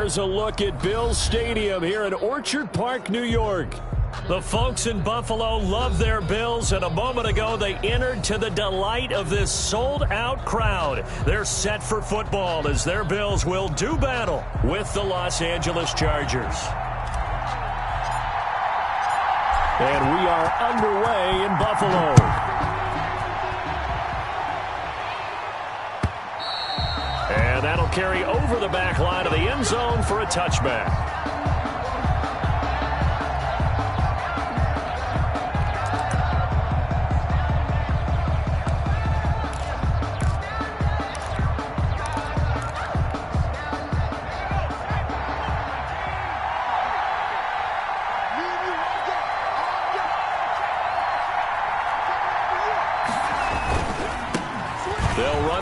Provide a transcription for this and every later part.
Here's a look at Bills Stadium here in Orchard Park, New York. The folks in Buffalo love their Bills, and a moment ago they entered to the delight of this sold-out crowd. They're set for football as their Bills will do battle with the Los Angeles Chargers. And we are underway in Buffalo. And that'll carry over the back line of the end zone for a touchback.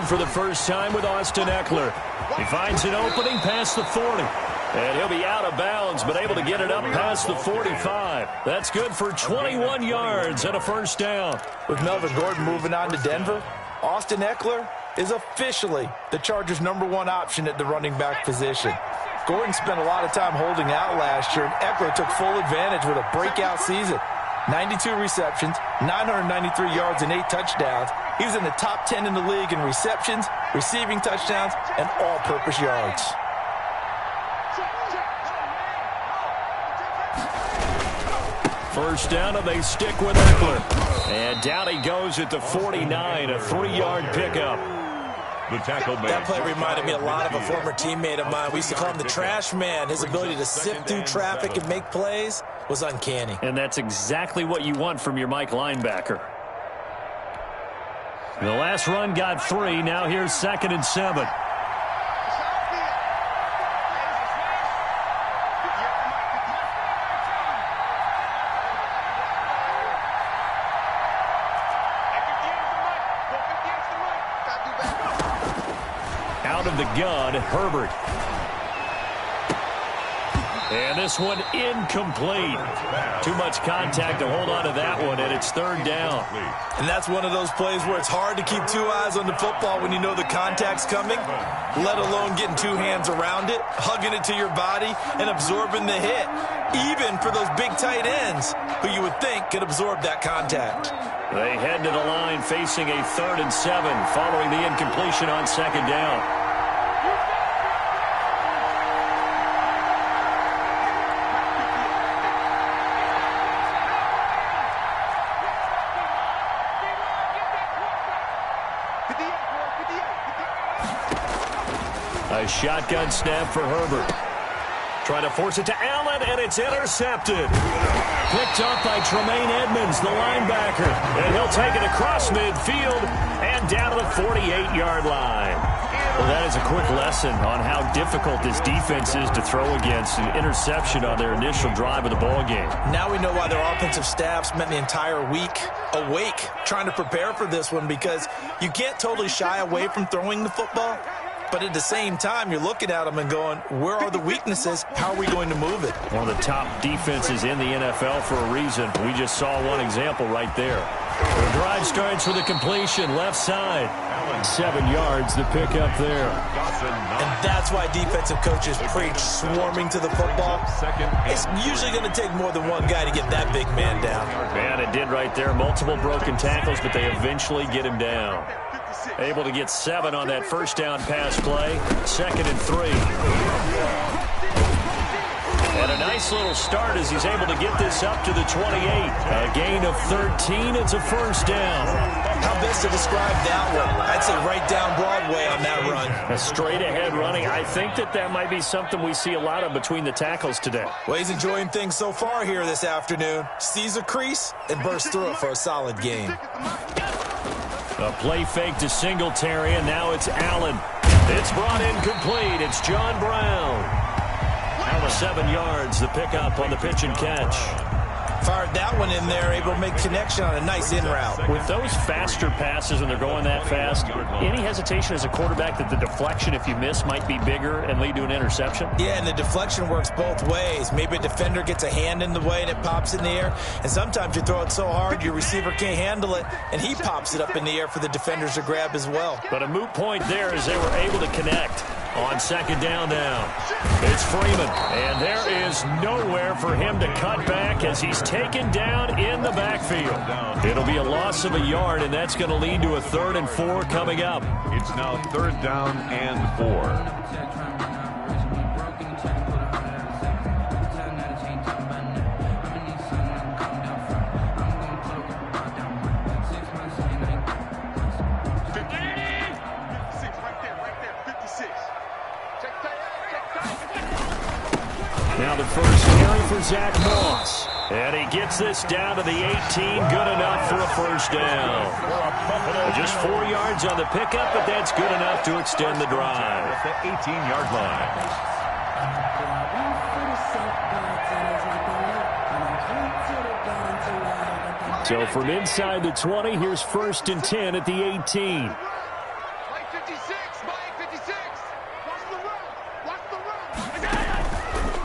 For the first time with Austin Eckler. He finds an opening past the 40. And he'll be out of bounds, but able to get it up past the 45. That's good for 21 yards and a first down. With Melvin Gordon moving on to Denver, Austin Eckler is officially the Chargers' #1 option at the running back position. Gordon spent a lot of time holding out last year, and Eckler took full advantage with a breakout season. 92 receptions, 993 yards, and 8 touchdowns. He was in the top 10 in the league in receptions, receiving touchdowns, and all-purpose yards. First down, and they stick with Eckler. And down he goes at the 49, a 3-yard pickup. That play reminded me a lot of a former teammate of mine. We used to call him the trash man. His ability to sift through traffic and make plays was uncanny. And that's exactly what you want from your Mike linebacker. The last run got 3. Now here's 2nd and 7. Out of the gun, Herbert. And this one incomplete. Too much contact to hold on to that one, and it's 3rd down. And that's one of those plays where it's hard to keep 2 eyes on the football when you know the contact's coming, let alone getting 2 hands around it, hugging it to your body, and absorbing the hit, even for those big tight ends who you would think could absorb that contact. They head to the line facing a 3rd and 7 following the incompletion on 2nd down. A shotgun snap for Herbert. Trying to force it to Allen, and it's intercepted. Picked up by Tremaine Edmonds, the linebacker. And he'll take it across midfield and down to the 48-yard line. Well, that is a quick lesson on how difficult this defense is to throw against an interception on their initial drive of the ball game. Now we know why their offensive staff spent the entire week awake trying to prepare for this one, because you can't totally shy away from throwing the football. But at the same time, you're looking at them and going, where are the weaknesses? How are we going to move it? One of the top defenses in the NFL for a reason. We just saw one example right there. The drive starts with a completion, left side. 7 yards, the pickup there. And that's why defensive coaches preach swarming to the football. It's usually going to take more than one guy to get that big man down. Man, it did right there. Multiple broken tackles, but they eventually get him down. Able to get 7 on that first down pass play. 2nd and 3. And a nice little start as he's able to get this up to the 28. A gain of 13. It's a first down. How best to describe that one? I'd say right down Broadway on that run. A straight ahead running. I think that might be something we see a lot of between the tackles today. Well, he's enjoying things so far here this afternoon. Sees a crease and bursts through it for a solid gain. A play fake to Singletary, and now it's Allen. It's brought in complete. It's John Brown. Now 7 yards, the pickup on the pitch and catch. Fired that one in there, able to make connection on a nice in route. With those faster passes when they're going that fast, any hesitation as a quarterback that the deflection, if you miss, might be bigger and lead to an interception? Yeah, and the deflection works both ways. Maybe a defender gets a hand in the way and it pops in the air, and sometimes you throw it so hard your receiver can't handle it, and he pops it up in the air for the defenders to grab as well. But a moot point there as they were able to connect. on second down now. It's Freeman, and there is nowhere for him to cut back as he's taken down in the backfield. It'll be a loss of a yard, and that's going to lead to a 3rd and 4 coming up. It's now 3rd down and 4. Now the first carry for Zach Moss. And he gets this down to the 18. Good enough for a first down. Just 4 yards on the pickup, but that's good enough to extend the drive. At the 18-yard line. So from inside the 20, here's 1st and 10 at the 18.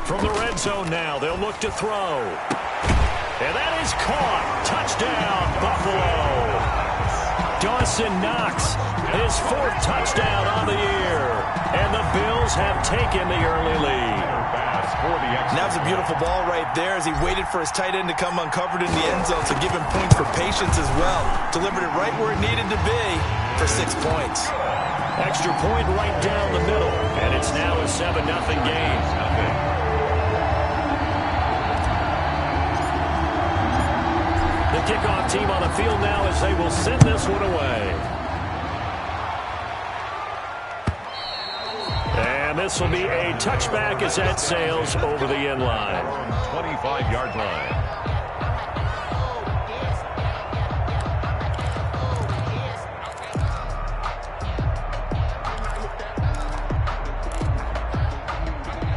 From the red zone now, they'll look to throw. And that is caught. Touchdown, Buffalo. Dawson Knox, his 4th touchdown on the year. And the Bills have taken the early lead. And that was a beautiful ball right there as he waited for his tight end to come uncovered in the end zone to give him points for patience as well. Delivered it right where it needed to be for 6 points. Extra point right down the middle. And it's now a 7-0 game. The kickoff team on the field now as they will send this one away. And this will be a touchback as that sails over the end line. 25-yard line.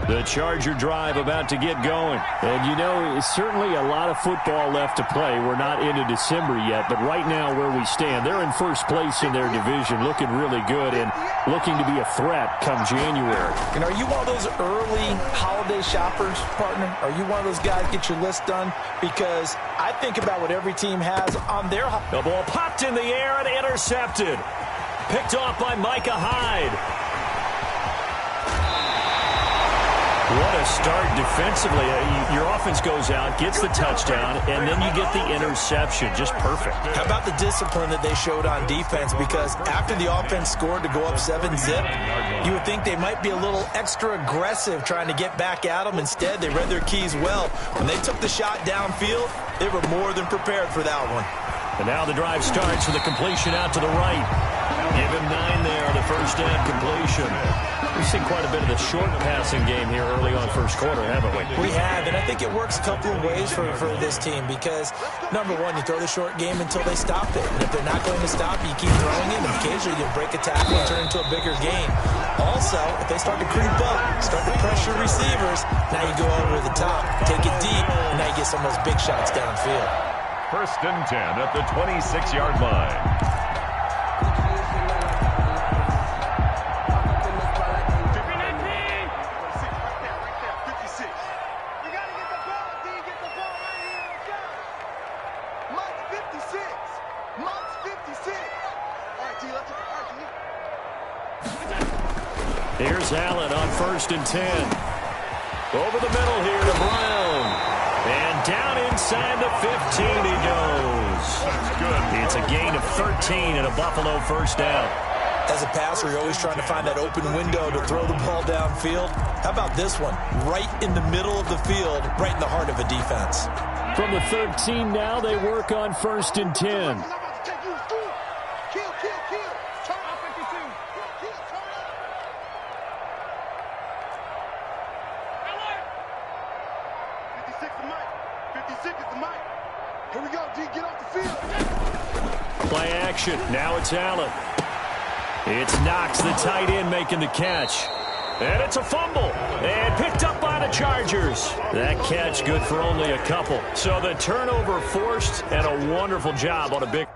The Charger drive about to get going. And, you know, certainly a lot of football left to play. We're not into December yet, but right now where we stand, they're in first place in their division, looking really good and looking to be a threat come January. And are you one of those early holiday shoppers, partner? Are you one of those guys get your list done? Because I think about what every team has on their... The ball popped in the air and intercepted. Picked off by Micah Hyde. What a start defensively. Your offense goes out, gets the touchdown, and then you get the interception. Just perfect. How about the discipline that they showed on defense? Because after the offense scored to go up 7-zip, you would think they might be a little extra aggressive trying to get back at them. Instead, they read their keys well. When they took the shot downfield, they were more than prepared for that one. And now the drive starts with a completion out to the right. Give him 9 there on the first down completion. We've seen quite a bit of the short passing game here early on first quarter, haven't we? We have, and I think it works a couple of ways for this team because, number one, you throw the short game until they stop it. And if they're not going to stop, you keep throwing it, and occasionally you break a tackle and turn into a bigger gain. Also, if they start to creep up, start to pressure receivers, now you go over the top, take it deep, and now you get some of those big shots downfield. 1st and 10 at the 26-yard line. Here's Allen on 1st and 10. Over the middle here to Brown. And down inside the 15 he goes. That's good. It's a gain of 13 and a Buffalo first down. As a passer, you're always trying to find that open window to throw the ball downfield. How about this one? Right in the middle of the field, right in the heart of a defense. From the 13 now, they work on 1st and 10. Here we go, D, get off the field. Play action. Now it's Allen. It's Knox, the tight end, making the catch. And it's a fumble. And picked up by the Chargers. That catch good for only a couple. So the turnover forced and a wonderful job on a big...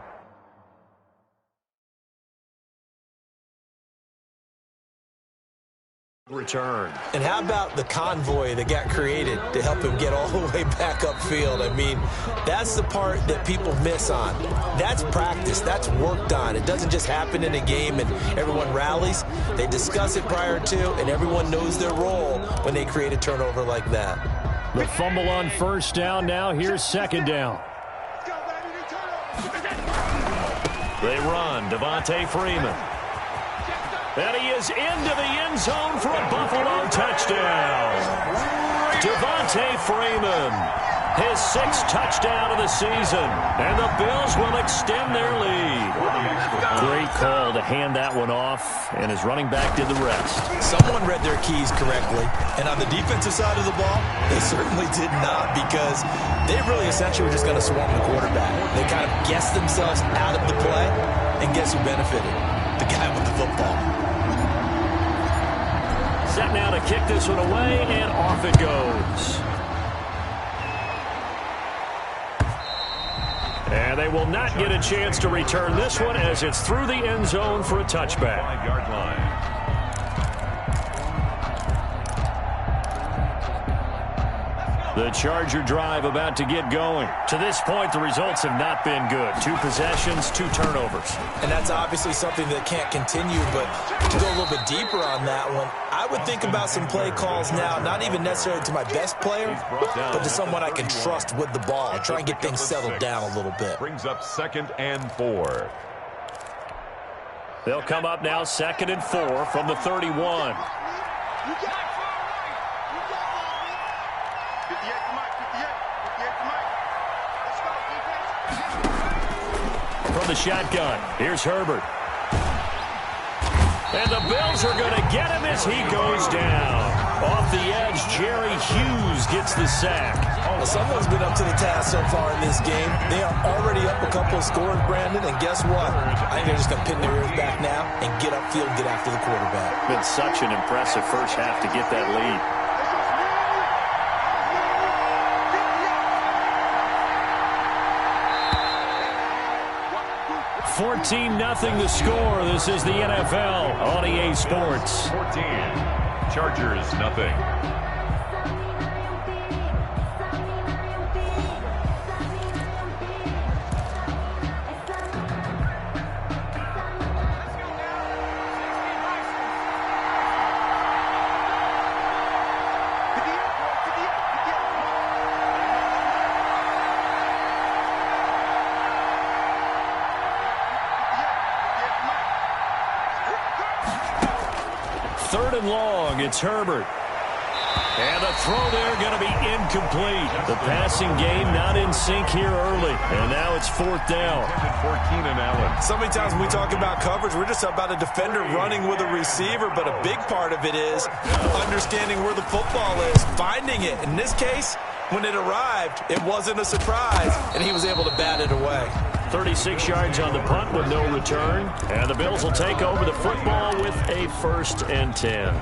Return. And how about the convoy that got created to help him get all the way back upfield? I mean, that's the part that people miss on. That's practice. That's worked on. It doesn't just happen in a game and everyone rallies. They discuss it prior to, and everyone knows their role when they create a turnover like that. The fumble on first down now. Here's second down. They run. Devontae Freeman. And he is into the end zone for a Buffalo touchdown. Devontae Freeman, his 6th touchdown of the season. And the Bills will extend their lead. Great call to hand that one off, and his running back did the rest. Someone read their keys correctly. And on the defensive side of the ball, they certainly did not, because they really essentially were just going to swarm the quarterback. They kind of guessed themselves out of the play, and guess who benefited? The guy with the football. Set now to kick this one away, and off it goes. And they will not get a chance to return this one as it's through the end zone for a touchback. 5-yard line. The Charger drive about to get going. To this point, the results have not been good. 2 possessions, 2 turnovers. And that's obviously something that can't continue, but to go a little bit deeper on that one, I would think about some play calls now, not even necessarily to my best player, but to someone I can trust with the ball. Try and get things settled down a little bit. Brings up 2nd and 4. They'll come up now 2nd and 4 from the 31. From the shotgun, here's Herbert. And the Bills are going to get him as he goes down. Off the edge, Jerry Hughes gets the sack. Well, someone's been up to the task so far in this game. They are already up a couple of scores, Brandon, and guess what? I think they're just going to pin their ears back now and get upfield, get after the quarterback. Been such an impressive first half to get that lead. 14-0 the score. This is the NFL on EA Sports. 14. Chargers, nothing. Third and long, it's Herbert. And the throw there going to be incomplete. The passing game not in sync here early. And now it's 4th down. 14 and Allen. So many times when we talk about coverage, we're just about a defender running with a receiver, but a big part of it is understanding where the football is, finding it. In this case, when it arrived, it wasn't a surprise, and he was able to bat it away. 36 yards on the punt with no return. And the Bills will take over the football with a 1st and 10.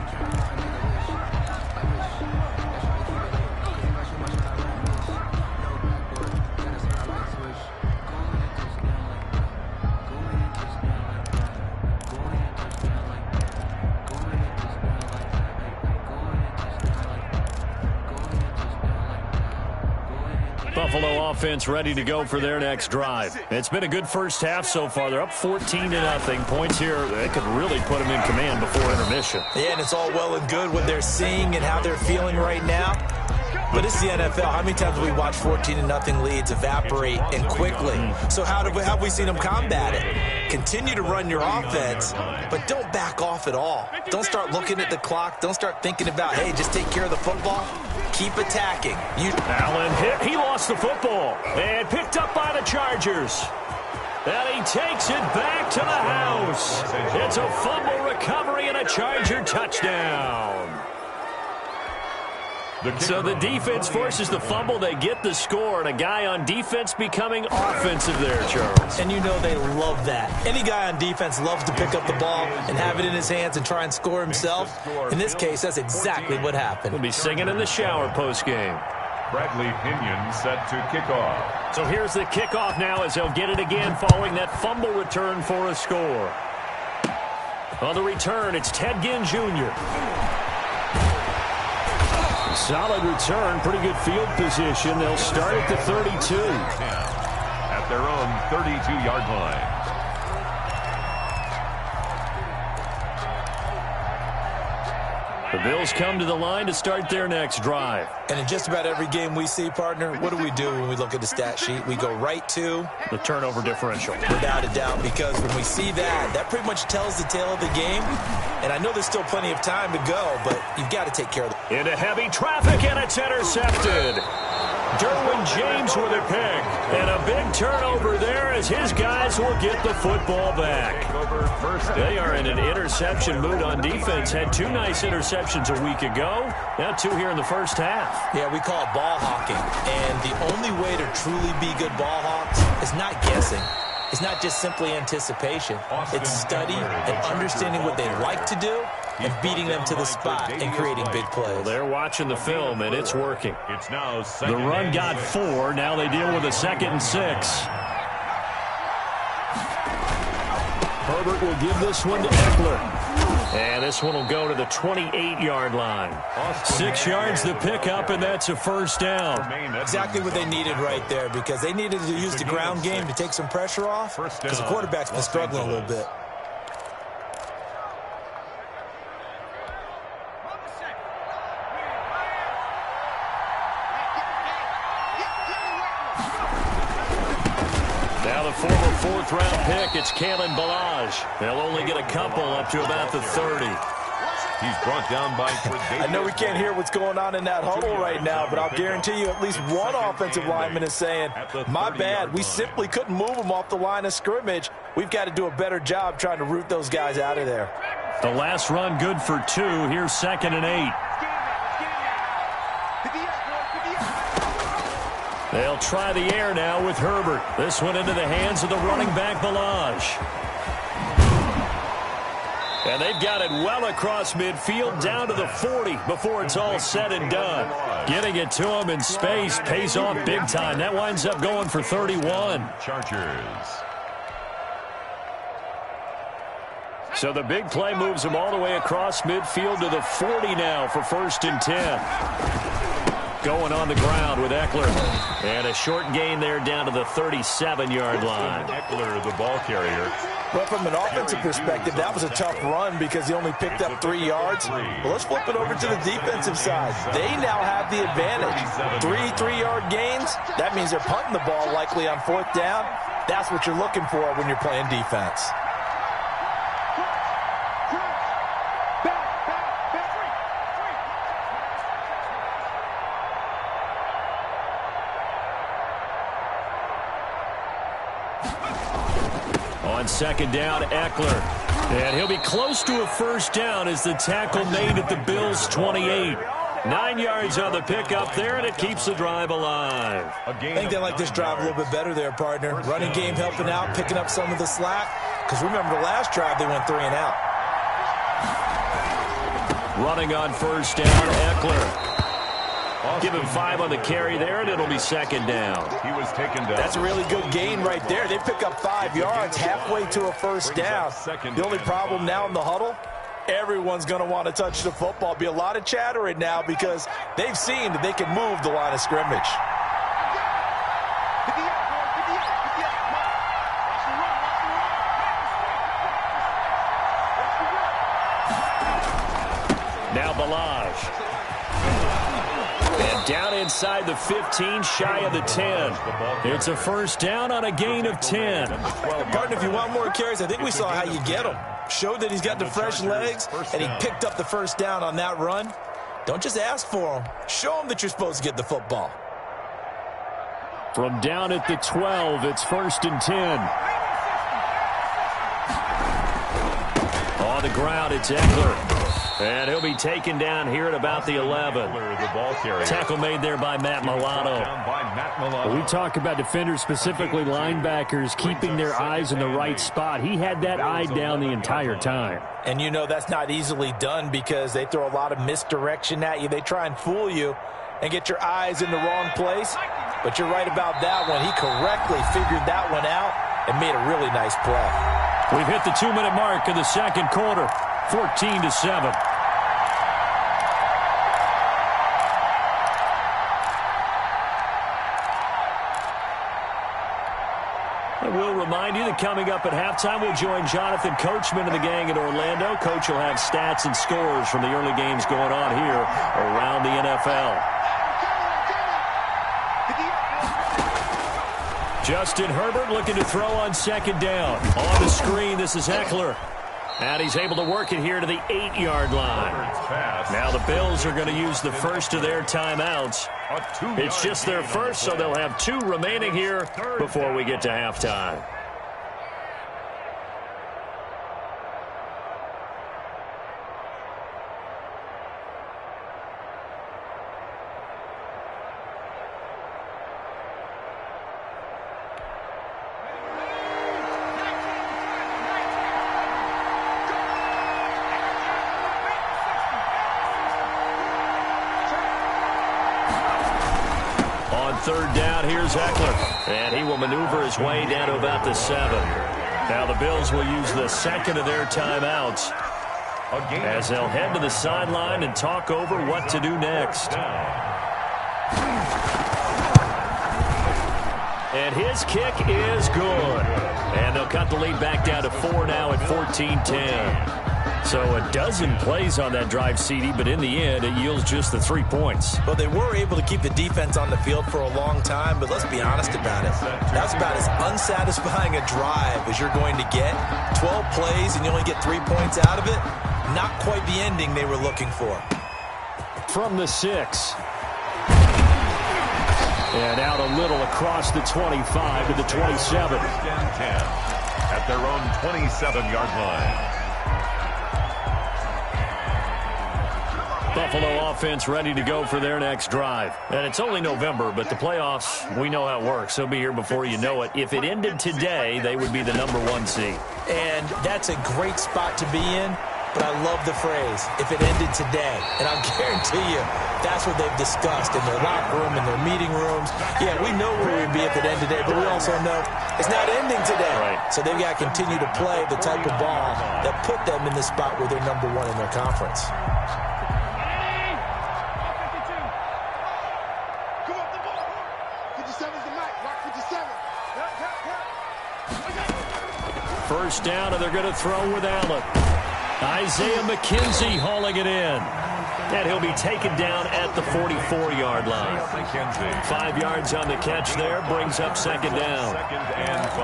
Buffalo offense ready to go for their next drive. It's been a good first half so far. They're up 14-0. Points here, they could really put them in command before intermission. Yeah, and it's all well and good what they're seeing and how they're feeling right now. But it's the NFL. How many times have we watched 14-0 leads evaporate and quickly? So how have we seen them combat it? Continue to run your offense, but don't back off at all. Don't start looking at the clock. Don't start thinking about, hey, just take care of the football. Keep attacking. Allen hit. He lost the football. And picked up by the Chargers. And he takes it back to the house. It's a fumble recovery and a Charger touchdown. So the defense forces the fumble. They get the score, and a guy on defense becoming offensive there, Charles. And you know they love that. Any guy on defense loves to pick up the ball and have it in his hands and try and score himself. In this case, that's exactly what happened. We'll be singing in the shower post-game. Bradley Pinion set to kickoff. So here's the kickoff now as they'll get it again following that fumble return for a score. On the return, it's Ted Ginn Jr. Solid return, pretty good field position. They'll start at the 32. At their own 32-yard line. The Bills come to the line to start their next drive. And in just about every game we see, partner, what do we do when we look at the stat sheet? We go right to the turnover differential. Without a doubt, because when we see that, that pretty much tells the tale of the game. And I know there's still plenty of time to go, but you've got to take care of it. Into heavy traffic, and it's intercepted. Derwin James with a pick. And a big turnover there as his guys will get the football back. They are in an interception mood on defense. Had 2 nice interceptions a week ago. Now 2 here in the first half. Yeah, we call it ball hawking. And the only way to truly be good ball hawks is not guessing. It's not just simply anticipation. It's study and understanding what they like to do and beating them to the spot and creating big plays. Well, they're watching the film, and it's working. It's now the run got 4. Now they deal with a 2nd and 6. Herbert will give this one to Eckler. And this one will go to the 28-yard line. 6 yards the pickup, and that's a first down. Exactly what they needed right there, because they needed to use the ground game to take some pressure off, because the quarterback's been struggling a little bit. Now the former 4th-round pick, it's Kalen Ballage. They'll only get a couple up to about the 30. He's brought down by... I know we can't hear what's going on in that huddle right now, but I'll guarantee you at least one offensive lineman is saying, my bad, we simply couldn't move them off the line of scrimmage. We've got to do a better job trying to root those guys out of there. The last run good for 2. Here's 2nd and 8. They'll try the air now with Herbert. This one into the hands of the running back, Ballage. And they've got it well across midfield down to the 40 before it's all said and done. Getting it to him in space pays off big time. That winds up going for 31. Chargers. So the big play moves him all the way across midfield to the 40 now for 1st and 10. Going on the ground with Eckler. And a short gain there down to the 37-yard line. Eckler, the ball carrier. Well, from an offensive perspective, that was a tough run because he only picked up 3 yards. Well, let's flip it over to the defensive side. They now have the advantage. 3 3-yard gains. That means they're punting the ball likely on 4th down. That's what you're looking for when you're playing defense. On 2nd down, Eckler. And he'll be close to a first down as the tackle made at the Bills' 28. 9 yards on the pickup there, and it keeps the drive alive. I think they like this drive a little bit better there, partner. Running game helping out, picking up some of the slack. Because remember, the last drive, they went 3 and out. Running on 1st down, Eckler. Give him 5 on the carry there, and it'll be 2nd down. He was taken down. That's a really good gain right there. They pick up 5 yards halfway to a first down. The only problem now in the huddle, everyone's going to want to touch the football. Be a lot of chattering now because they've seen that they can move the line of scrimmage. Now Ballage. And down inside the 15, shy of the 10. It's a first down on a gain of 10. Partner, if you want more carries, I think we saw how you get him. Showed that he's got the fresh legs, and he picked up the first down on that run. Don't just ask for him. Show him that you're supposed to get the football. From down at the 12, it's 1st and 10. On the ground, it's Eckler. And he'll be taken down here at about the 11. Tackle made there by Matt Milano. We talk about defenders, specifically linebackers, keeping their eyes in the right spot. He had that eye down the entire time. And you know that's not easily done because they throw a lot of misdirection at you. They try and fool you and get your eyes in the wrong place. But you're right about that one. He correctly figured that one out and made a really nice play. We've hit the 2-minute mark in the second quarter. 14-7. And we'll remind you that coming up at halftime, we'll join Jonathan Coachman and the gang in Orlando. Coach will have stats and scores from the early games going on here around the NFL. Justin Herbert looking to throw on second down. On the screen, this is Eckler. And he's able to work it here to the 8-yard line. Now the Bills are going to use the first of their timeouts. It's just their first, so they'll have 2 remaining here before we get to halftime. Third down, here's Eckler. And he will maneuver his way down to about the 7. Now the Bills will use the second of their timeouts as they'll head to the sideline and talk over what to do next. And his kick is good. And they'll cut the lead back down to 4 now at 14-10. So a dozen plays on that drive, CD, but in the end, it yields just the 3 points. Well, they were able to keep the defense on the field for a long time, but let's be honest about it. That's about as unsatisfying a drive as you're going to get. 12 plays and you only get 3 points out of it. Not quite the ending they were looking for. From the 6. And out a little across the 25 to the 27. At their own 27-yard line. Buffalo offense ready to go for their next drive. And it's only November, but the playoffs, we know how it works. They'll be here before you know it. If it ended today, they would be the #1 seed. And that's a great spot to be in, but I love the phrase, if it ended today. And I'll guarantee you, that's what they've discussed in their locker room, in their meeting rooms. Yeah, we know where we'd be if it ended today, but we also know it's not ending today. Right. So they've got to continue to play the type of ball that put them in the spot where they're #1 in their conference. First down, and they're going to throw with Allen. Isaiah McKenzie hauling it in. And he'll be taken down at the 44-yard line. 5 yards on the catch there, brings up second down.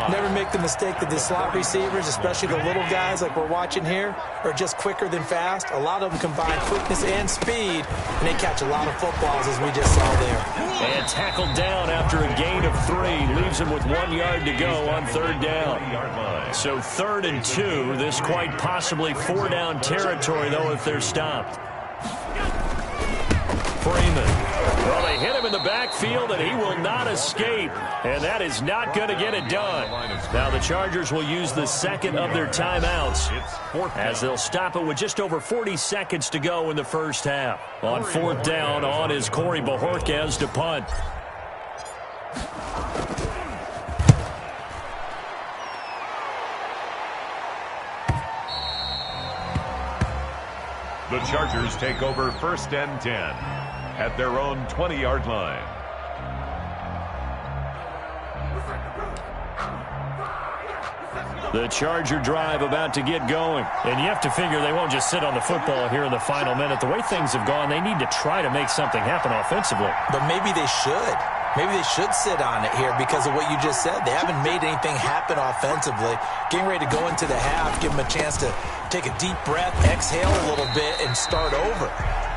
Never make the mistake that the slot receivers, especially the little guys like we're watching here, are just quicker than fast. A lot of them combine quickness and speed, and they catch a lot of footballs, as we just saw there. And tackled down after a gain of 3. Leaves him with 1 yard to go on third down. So 3rd and 2. This quite possibly 4-down territory, though, if they're stopped. Freeman. Well, they hit him in the backfield, and he will not escape. And that is not going to get it done. Now the Chargers will use the second of their timeouts as they'll stop it with just over 40 seconds to go in the first half. On 4th down, on is Corey Bojorquez to punt. The Chargers take over 1st and 10 at their own 20-yard line. The Charger drive about to get going. And you have to figure they won't just sit on the football here in the final minute. The way things have gone, they need to try to make something happen offensively. But maybe they should. Maybe they should sit on it here because of what you just said. They haven't made anything happen offensively. Getting ready to go into the half, give them a chance to take a deep breath, exhale a little bit, and start over.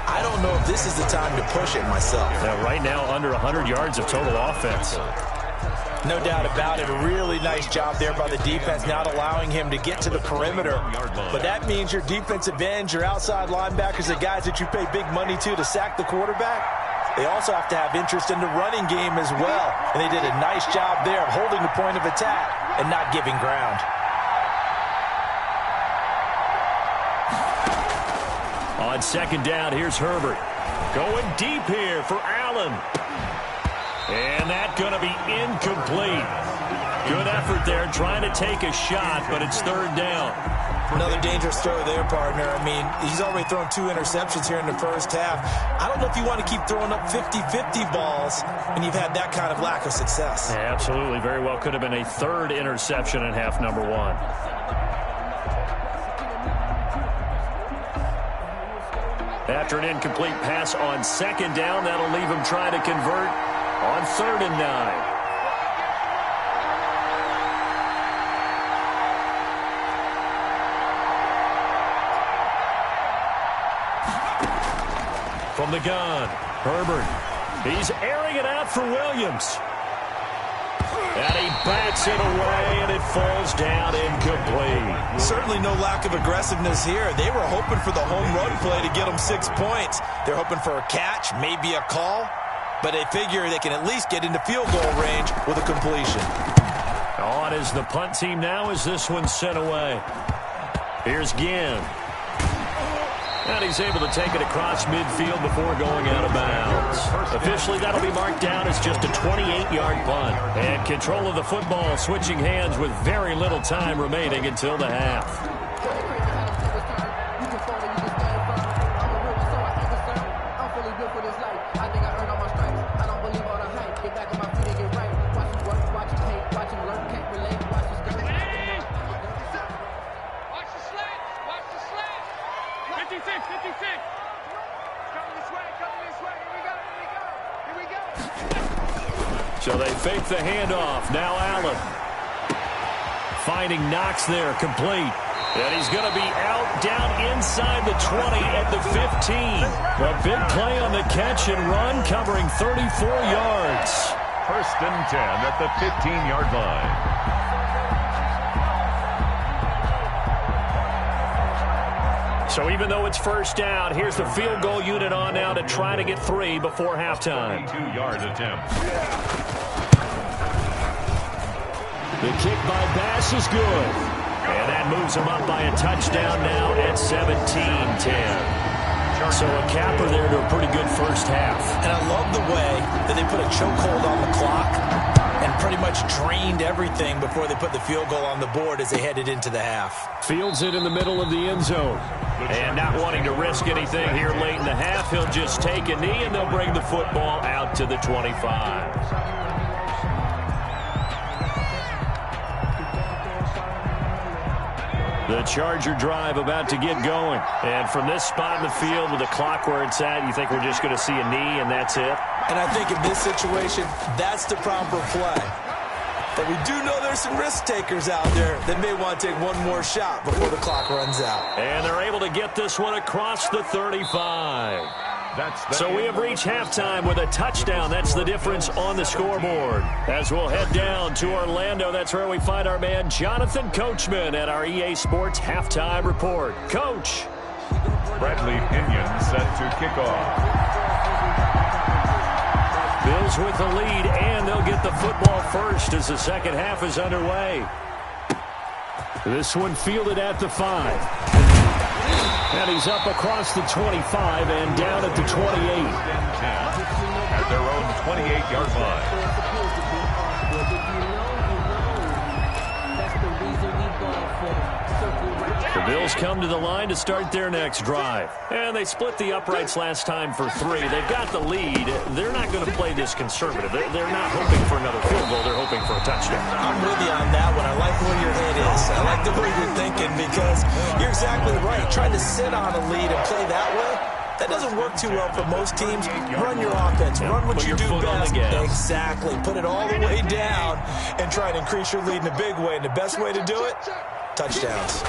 I don't know if this is the time to push it myself. Now, right now, under 100 yards of total offense. No doubt about it. A really nice job there by the defense, not allowing him to get to the perimeter. But that means your defensive ends, your outside linebackers, the guys that you pay big money to sack the quarterback, they also have to have interest in the running game as well. And they did a nice job there of holding the point of attack and not giving ground. On second down, here's Herbert. Going deep here for Allen. And that's going to be incomplete. Good effort there trying to take a shot, but it's third down. Another dangerous throw there, partner. I mean, he's already thrown 2 interceptions here in the first half. I don't know if you want to keep throwing up 50-50 balls when you've had that kind of lack of success. Yeah, absolutely. Very well could have been a 3rd interception in half number 1. After an incomplete pass on 2nd down, that'll leave him trying to convert on 3rd and 9. From the gun, Herbert. He's airing it out for Williams. And he bats it away, and it falls down incomplete. Certainly no lack of aggressiveness here. They were hoping for the home run play to get them 6 points. They're hoping for a catch, maybe a call, but they figure they can at least get into field goal range with a completion. On is the punt team now as this one's sent away. Here's Ginn. And he's able to take it across midfield before going out of bounds. Officially, that'll be marked down as just a 28-yard punt. And control of the football switching hands with very little time remaining until the half. So they fake the handoff. Now Allen. Finding Knox there, complete. And he's going to be out down inside the 20 at the 15. A big play on the catch and run, covering 34 yards. 1st and 10 at the 15-yard line. So even though it's 1st down, here's the field goal unit on now to try to get 3 before halftime. 22-yard attempt. The kick by Bass is good. And that moves him up by a touchdown now at 17-10. So a capper there to a pretty good first half. And I love the way that they put a chokehold on the clock and pretty much drained everything before they put the field goal on the board as they headed into the half. Fields it in the middle of the end zone. And not wanting to risk anything here late in the half, he'll just take a knee and they'll bring the football out to the 25. The Charger drive about to get going. And from this spot in the field with the clock where it's at, you think we're just going to see a knee and that's it? And I think in this situation, that's the proper play. But we do know there's some risk takers out there that may want to take one more shot before the clock runs out. And they're able to get this one across the 35. So we have reached halftime with a touchdown. That's the difference on the scoreboard. As we'll head down to Orlando, that's where we find our man Jonathan Coachman at our EA Sports Halftime Report. Coach. Bradley Pinion set to kick off. Bills with the lead, and they'll get the football first as the second half is underway. This one fielded at the 5. And he's up across the 25 and down at the 28. At their own 28-yard line. The Bills come to the line to start their next drive. And they split the uprights last time for 3. They've got the lead. They're not going to play this conservative. They're not hoping for another field goal. They're hoping for a touchdown. I'm with you on that one. I like where your head is. I like the way you're thinking because you're exactly right. Trying to sit on a lead and play that way, that doesn't work too well for most teams. Run your offense. Run what you do best. Exactly. Put it all the way down and try and increase your lead in a big way. And the best way to do it, touchdowns.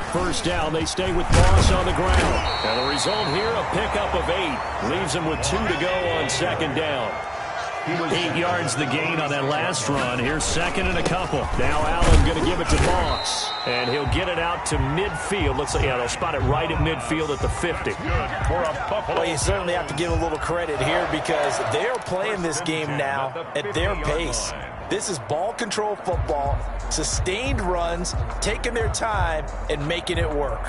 First down, they stay with Moss on the ground. And the result here, a pickup of 8. Leaves them with 2 to go on second down. 8 yards the gain on that last run. Here's second and a couple. Now Allen going to give it to Moss. And he'll get it out to midfield. Looks like, they'll spot it right at midfield at the 50. Well, you certainly have to give a little credit here because they're playing this game now at their pace. This is ball control football, sustained runs, taking their time, and making it work.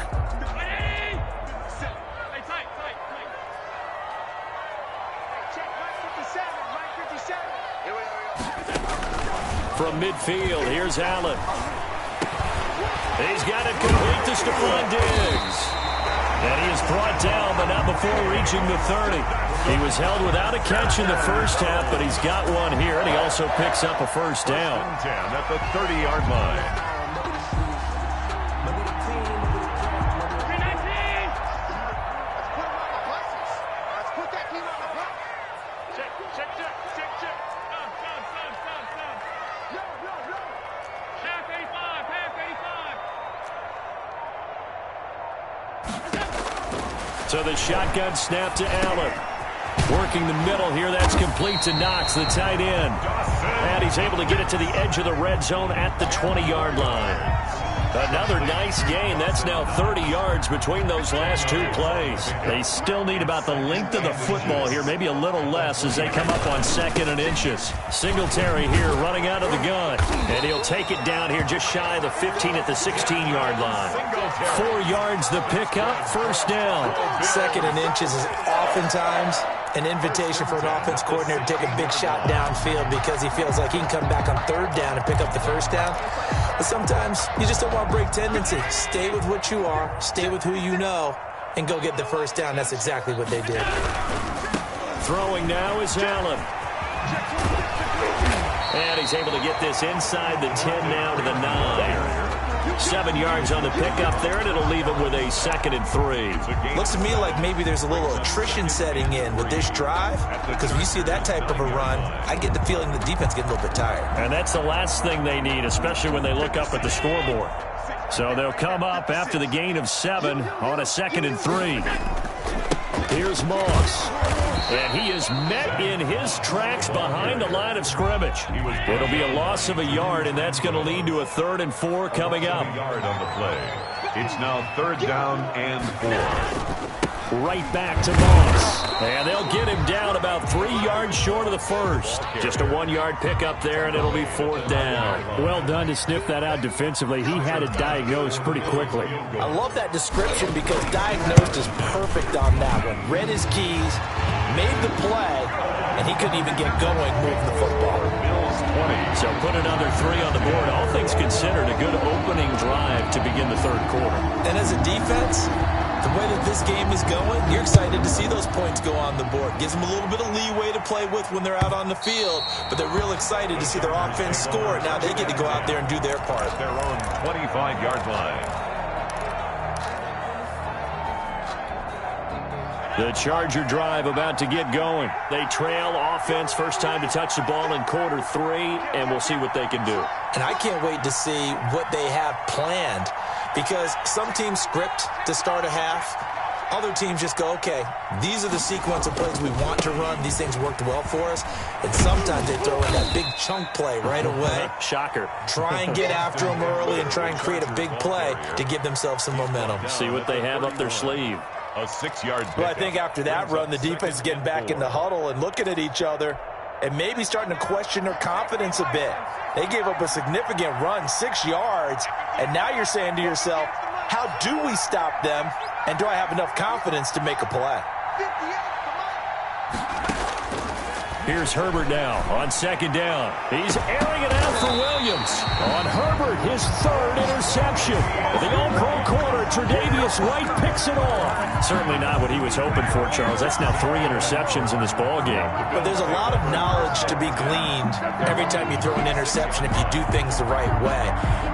From midfield, here's Allen. He's got it complete to Stephon Diggs. And he is brought down, but not before reaching the 30. He was held without a catch in the first half, but he's got one here, and he also picks up a first down. 10 at the 30-yard line. So the shotgun snap to Allen. Working the middle here. That's complete to Knox, the tight end. And he's able to get it to the edge of the red zone at the 20-yard line. Another nice gain. That's now 30 yards between those last two plays. They still need about the length of the football here, maybe a little less as they come up on 2nd and inches. Singletary here running out of the gun. And he'll take it down here just shy of the 15 at the 16-yard line. 4 yards the pickup, first down. 2nd and inches is oftentimes an invitation for an offense coordinator to take a big shot downfield because he feels like he can come back on 3rd down and pick up the first down. But sometimes you just don't want to break tendency. Stay with what you are, stay with who you know, and go get the first down. That's exactly what they did. Throwing now is Allen. And he's able to get this inside the 10 now to the 9. 7 yards on the pickup there, and it'll leave him with a 2nd and 3. Looks to me like maybe there's a little attrition setting in with this drive, because when you see that type of a run, I get the feeling the defense getting a little bit tired. And that's the last thing they need, especially when they look up at the scoreboard. So they'll come up after the gain of 7 on a 2nd and 3. Here's Moss. And he is met in his tracks behind the line of scrimmage. It'll be a loss of a yard, and that's going to lead to a 3rd and 4 coming up. Yard on the play. It's now 3rd down and 4. Right back to Moss. And they'll get him down about 3 yards short of the first. Just a 1-yard pickup there, and it'll be 4th down. Well done to sniff that out defensively. He had it diagnosed pretty quickly. I love that description because diagnosed is perfect on that one. Read his keys, made the play, and he couldn't even get going moving the football. So put another 3 on the board. All things considered, a good opening drive to begin the 3rd quarter. And as a defense, the way that this game is going, you're excited to see those points go on the board. Gives them a little bit of leeway to play with when they're out on the field, but they're real excited to see their offense score. Now they get to go out there and do their part. Their own 25-yard line. The Charger drive about to get going. They trail offense, first time to touch the ball in quarter 3, and we'll see what they can do. And I can't wait to see what they have planned, because some teams script to start a half. Other teams just go, okay, these are the sequence of plays we want to run. These things worked well for us. And sometimes they throw in that big chunk play right away. Shocker. Try and get after them early and try and create a big play to give themselves some momentum. See what they have up their sleeve. A 6-yard Well, I think after that run, the defense is getting back in the huddle and looking at each other and maybe starting to question their confidence a bit. They gave up a significant run, 6 yards, and now you're saying to yourself, how do we stop them, and do I have enough confidence to make a play? Here's Herbert now on 2nd down. He's airing it out for Williams. On Herbert, his 3rd interception. The all-pro corner, Tre'Davious White, picks it off. Certainly not what he was hoping for, Charles. That's now 3 interceptions in this ballgame. But there's a lot of knowledge to be gleaned every time you throw an interception if you do things the right way.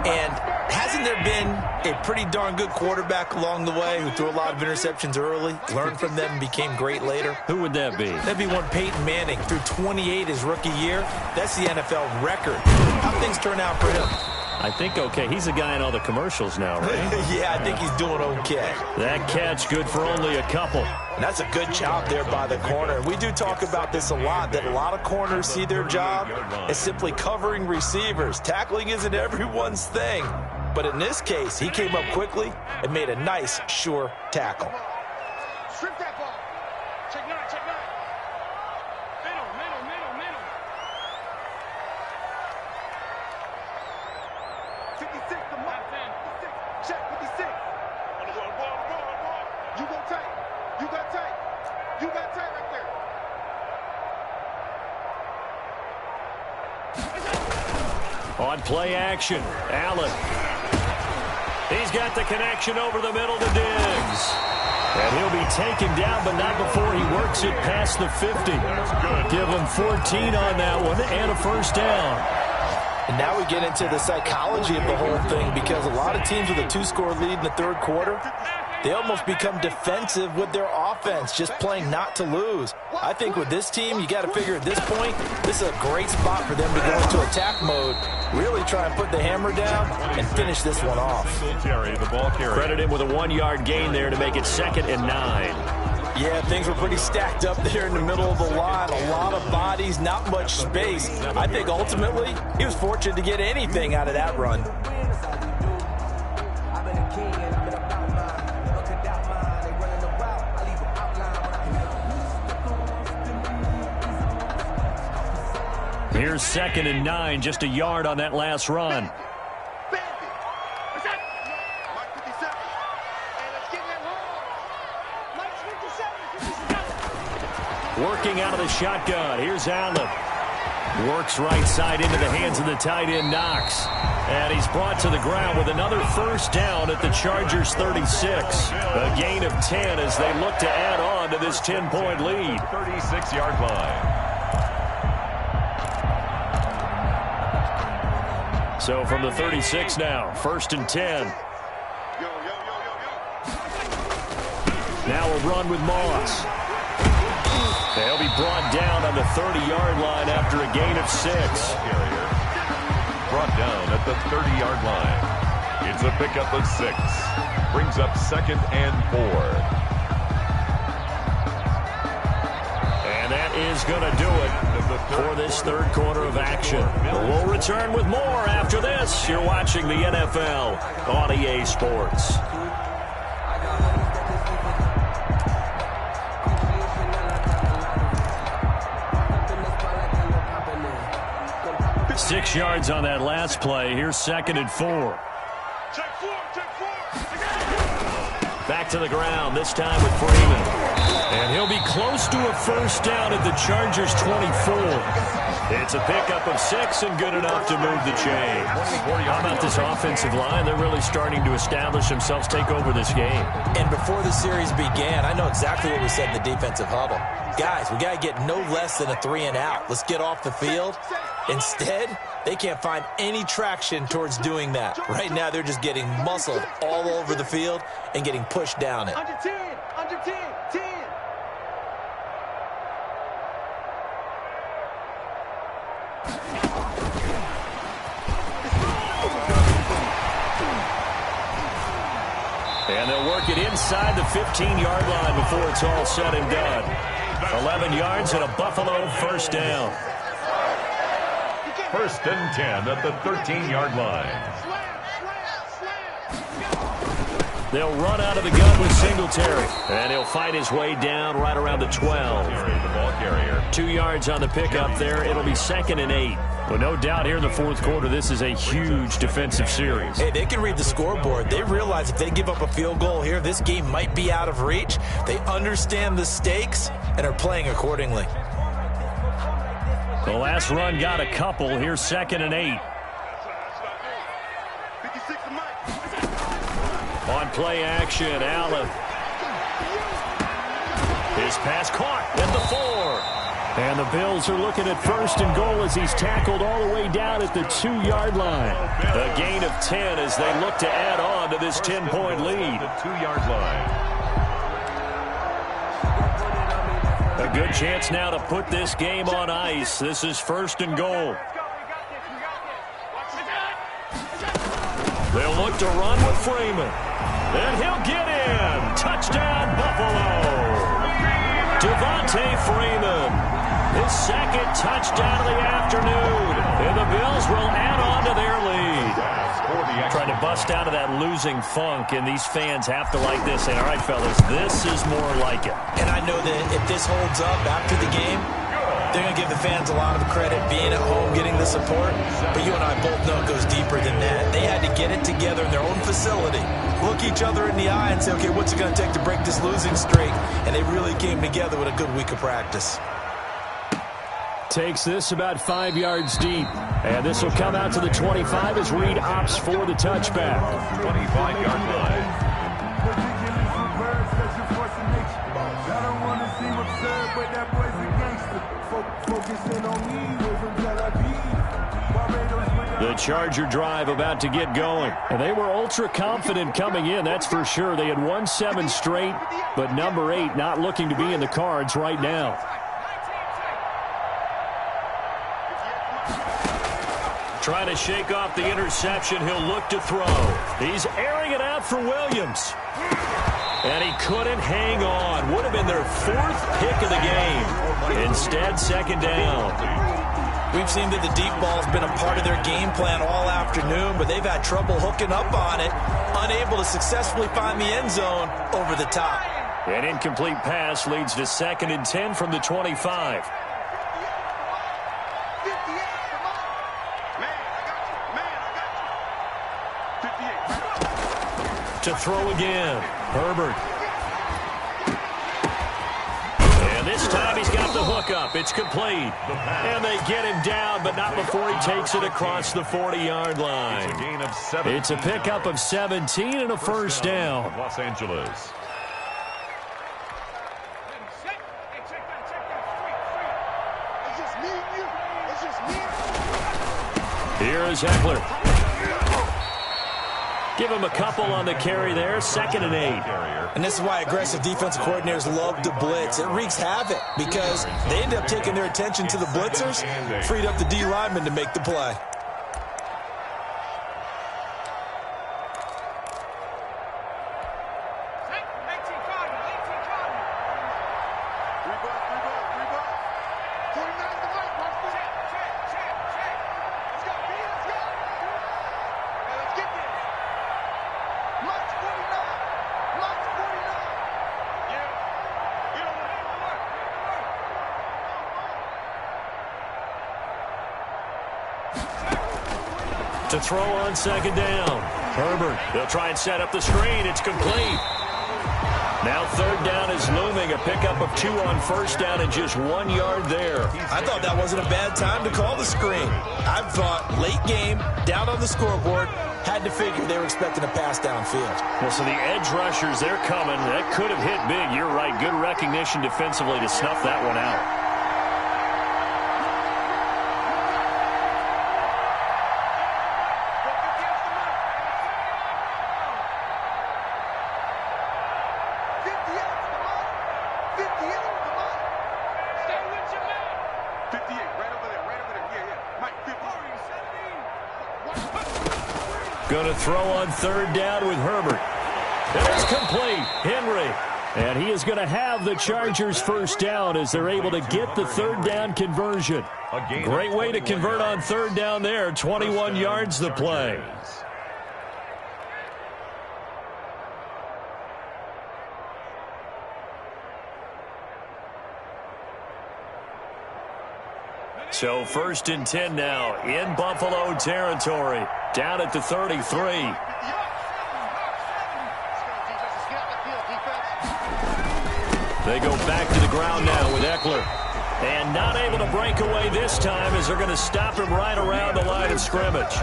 And hasn't there been a pretty darn good quarterback along the way who threw a lot of interceptions early, learned from them, and became great later? Who would that be? That'd be one Peyton Manning. Threw 28 his rookie year. That's the NFL record. How things turn out for him? I think okay. He's a guy in all the commercials now, right? Yeah, I think he's doing okay. That catch good for only a couple. And that's a good job there by the corner. We do talk about this a lot, that a lot of corners see their job as simply covering receivers. Tackling isn't everyone's thing. But in this case, he came up quickly and made a nice, sure tackle. Strip that ball. Check 9, check 9. Middle. 56, the mark. 56. Check 56. On the ball. You got tight. You got tight right there. On play action, Allen. He's got the connection over the middle to Diggs. And he'll be taken down, but not before he works it past the 50. Give him 14 on that one and a first down. And now we get into the psychology of the whole thing, because a lot of teams with a 2-score lead in the third quarter, they almost become defensive with their offense, just playing not to lose. I think with this team, you got to figure at this point, this is a great spot for them to go into attack mode, really try and put the hammer down and finish this one off. Credit him with a 1-yard gain there to make it 2nd and 9. Yeah, things were pretty stacked up there in the middle of the line. A lot of bodies, not much space. I think ultimately he was fortunate to get anything out of that run. Here's 2nd and 9, just a yard on that last run. Working out of the shotgun. Here's Allen. Works right side into the hands of the tight end, Knox. And he's brought to the ground with another first down at the Chargers' 36. A gain of 10 as they look to add on to this 10-point lead. 36-yard line. So from the 36 now, 1st and 10. Now a run with Moss. They'll be brought down on the 30-yard line after a gain of 6. Brought down at the 30-yard line. It's a pickup of 6. Brings up 2nd and 4. And that is going to do it for this third quarter of action. We'll return with more after this. You're watching the NFL on EA Sports. Six yards on that last play. Here's 2nd and 4. Back to the ground, this time with Freeman. And he'll be close to a first down at the Chargers' 24. It's a pickup of 6 and good enough to move the chains. How about this offensive line? They're really starting to establish themselves, take over this game. And before the series began, I know exactly what we said in the defensive huddle. Guys, we got to get no less than a 3-and-out. Let's get off the field. Instead, they can't find any traction towards doing that. Right now, they're just getting muscled all over the field and getting pushed down it. Under 10, 10. And they'll work it inside the 15-yard line before it's all said and done. 11 yards and a Buffalo first down. 1st and 10 at the 13-yard line. They'll run out of the gun with Singletary. And he'll fight his way down right around the 12. The ball carrier. 2 yards on the pickup there. It'll be 2nd and 8. Well, no doubt here in the fourth quarter, this is a huge defensive series. Hey, they can read the scoreboard. They realize if they give up a field goal here, this game might be out of reach. They understand the stakes and are playing accordingly. The last run got a couple. Here's 2nd and 8. On play action, Allen. His pass caught at the 4. And the Bills are looking at 1st and goal as he's tackled all the way down at the 2-yard line. A gain of 10 as they look to add on to this 10-point lead. The 2-yard line. A good chance now to put this game on ice. This is 1st and goal. They'll look to run with Freeman. And he'll get in. Touchdown, Buffalo. Devontae Freeman. His 2nd touchdown of the afternoon. And the Bills will add on to their lead. Trying to bust out of that losing funk, and these fans have to like this. And all right, fellas, this is more like it. And I know that if this holds up after the game, they're going to give the fans a lot of credit being at home, getting the support. But you and I both know it goes deeper than that. They had to get it together in their own facility, look each other in the eye and say, okay, what's it going to take to break this losing streak? And they really came together with a good week of practice. takes this about 5 yards deep. And this will come out to the 25 as Reed opts for the touchback. 25-yard line. The Charger drive about to get going. And they were ultra confident coming in, that's for sure. They had won 7 straight, but number 8 not looking to be in the cards right now. Trying to shake off the interception. He'll look to throw. He's airing it out for Williams. And he couldn't hang on. Would have been their 4th pick of the game. Instead, second down. We've seen that the deep ball has been a part of their game plan all afternoon, but they've had trouble hooking up on it, unable to successfully find the end zone over the top. An incomplete pass leads to 2nd and 10 from the 25. To throw again. Herbert. And this time he's got the hook up. It's complete. And they get him down, but not before he takes it across the 40-yard line. It's a gain of 17. It's a pickup of 17 and a first down. Los Angeles. Here is Eckler. Give him a couple on the carry there. 2nd and 8. And this is why aggressive defensive coordinators love to blitz. It wreaks havoc because they end up taking their attention to the blitzers, freed up the D lineman to make the play. To throw on 2nd down. Herbert. They'll try and set up the screen. It's complete. Now 3rd down is looming. A pickup of 2 on 1st down and just 1 yard there. I thought that wasn't a bad time to call the screen. I thought late game, down on the scoreboard, had to figure they were expecting a pass downfield. Well, so the edge rushers, they're coming. That could have hit big. You're right. Good recognition defensively to snuff that one out. Going to throw on 3rd down with Herbert. And it's complete. Henry. And he is going to have the Chargers' first down as they're able to get the 3rd down conversion. Great way to convert on 3rd down there. 21 yards the play. So 1st and 10 now in Buffalo territory. Down at the 33. They go back to the ground now with Eckler. And not able to break away this time as they're going to stop him right around the line of scrimmage.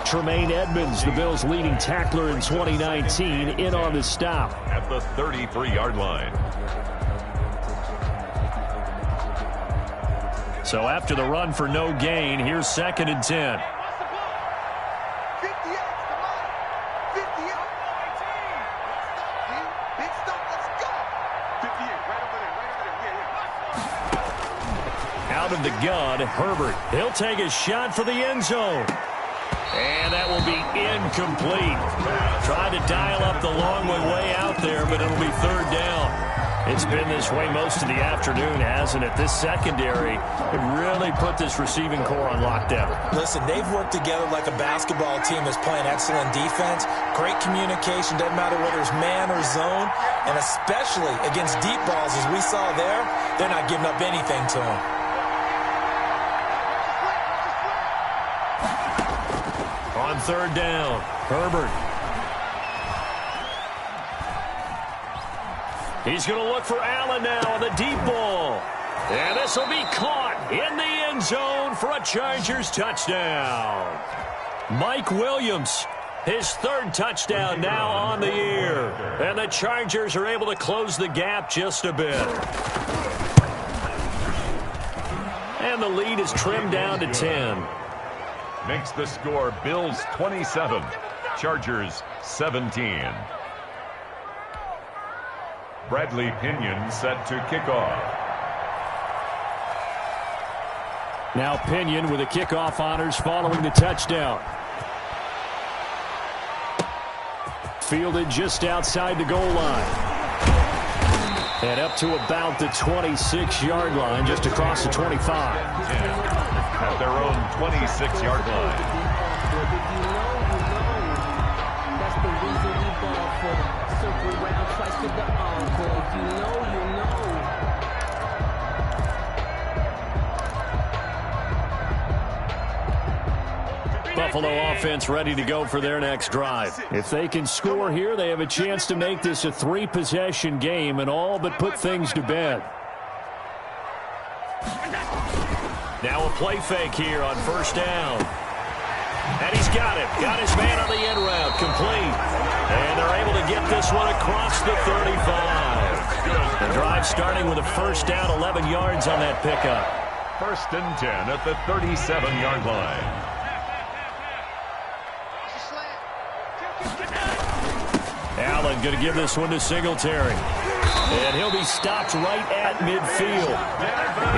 Tremaine Edmonds, the Bills' leading tackler in 2019, in on the stop. At the 33-yard line. So after the run for no gain, here's 2nd and 10. Out of the gun, Herbert. He'll take a shot for the end zone. And that will be incomplete. Tried to dial up the long way out there, but it'll be 3rd down. It's been this way most of the afternoon, hasn't it? This secondary, it really put this receiving core on lockdown. Listen, they've worked together like a basketball team that's playing excellent defense. Great communication, doesn't matter whether it's man or zone. And especially against deep balls, as we saw there, they're not giving up anything to them. On 3rd down, Herbert. He's going to look for Allen now on the deep ball. And this will be caught in the end zone for a Chargers touchdown. Mike Williams, his third touchdown now on the year. And the Chargers are able to close the gap just a bit. And the lead is trimmed down to 10. Makes the score Bills 27, Chargers 17. Bradley Pinion set to kick off. Now Pinion with the kickoff honors following the touchdown. Fielded just outside the goal line. And up to about the 26-yard line, just across the 25. At their own 26-yard line. That's the reason we ball for. Circle round twice to the encore. If you know, you know. Buffalo offense ready to go for their next drive. If they can score here, they have a chance to make this a 3-possession game and all but put things to bed. Now a play fake here on first down. And he's got it. Got his man on the end route. Complete. And they're able to get this one across the 35. The drive starting with a first down, 11 yards on that pickup. First and 10 at the 37-yard line. Allen going to give this one to Singletary. And he'll be stopped right at midfield.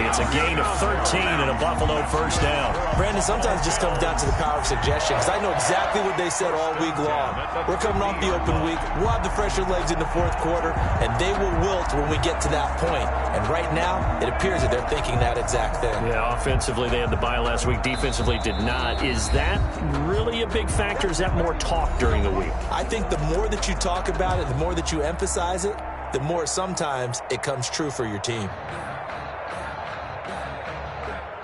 It's a gain of 13 and a Buffalo first down. Brandon, sometimes it just comes down to the power of suggestion, because I know exactly what they said all week long. We're coming off the open week. We'll have the fresher legs in the fourth quarter, and they will wilt when we get to that point. And right now, it appears that they're thinking that exact thing. Yeah, offensively, they had the bye last week. Defensively, did not. Is that really a big factor? Is that more talk during the week? I think the more that you talk about it, the more that you emphasize it, the more sometimes it comes true for your team.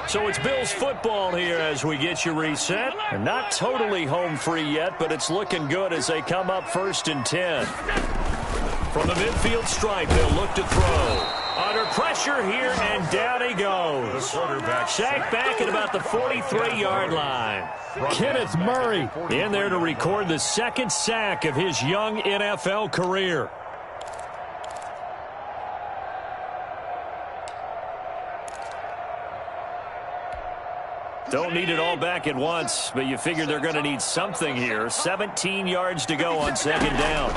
So it's Bills football here as we get you reset. And not totally home free yet, but it's looking good as they come up first and 10. From the midfield stripe, they'll look to throw. Under pressure here, and down he goes. Sacked back at about the 43-yard line. Kenneth Murray in there to record the second sack of his young NFL career. Don't need it all back at once, but you figure they're going to need something here. 17 yards to go on second down.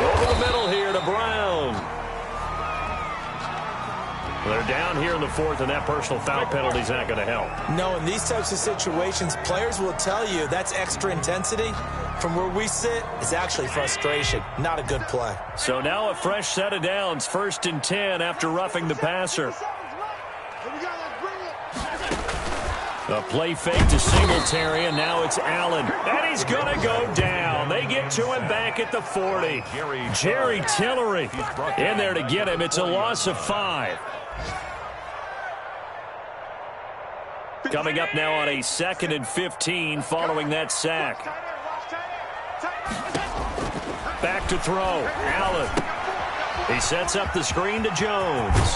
Over the middle here to Brown. They're down here in the fourth, and that personal foul penalty is not going to help. No, in these types of situations, players will tell you that's extra intensity. From where we sit, it's actually frustration. Not a good play. So now a fresh set of downs. First and 10 after roughing the passer. A play fake to Singletary, and now it's Allen. And he's going to go down. They get to him back at the 40. Jerry Tillery in there to get him. It's a loss of 5. Coming up now on a 2nd and 15 following that sack. Back to throw. Allen. He sets up the screen to Jones.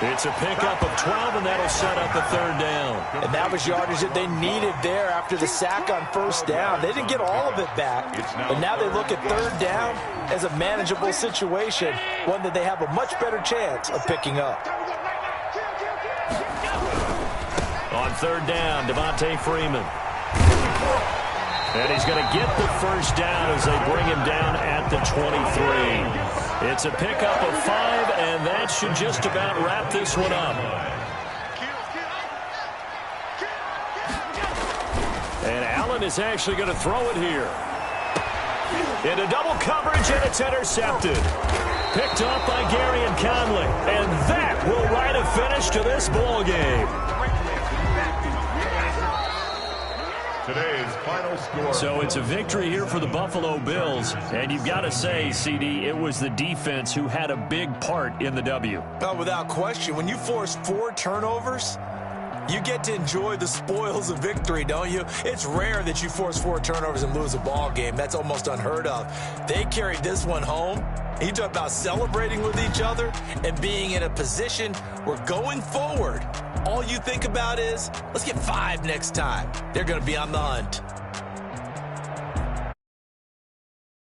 It's a pickup of 12, and that'll set up a third down. And that was yardage that they needed there after the sack on first down. They didn't get all of it back, but now they look at third down as a manageable situation, one that they have a much better chance of picking up. On third down, Devontae Freeman. And he's going to get the first down as they bring him down at the 23. It's a pickup of 5, and that should just about wrap this one up. And Allen is actually going to throw it here. Into double coverage, and it's intercepted. Picked off by Gary and Conley. And that will write a finish to this ball game. Today's final score. So it's a victory here for the Buffalo Bills. And you've got to say, CD, it was the defense who had a big part in the W. Oh, without question. When you force 4 turnovers, you get to enjoy the spoils of victory, don't you? It's rare that you force 4 turnovers and lose a ball game. That's almost unheard of. They carried this one home, And you talk about celebrating with each other and being in a position where going forward, all you think about is, let's get 5 next time. They're going to be on the hunt.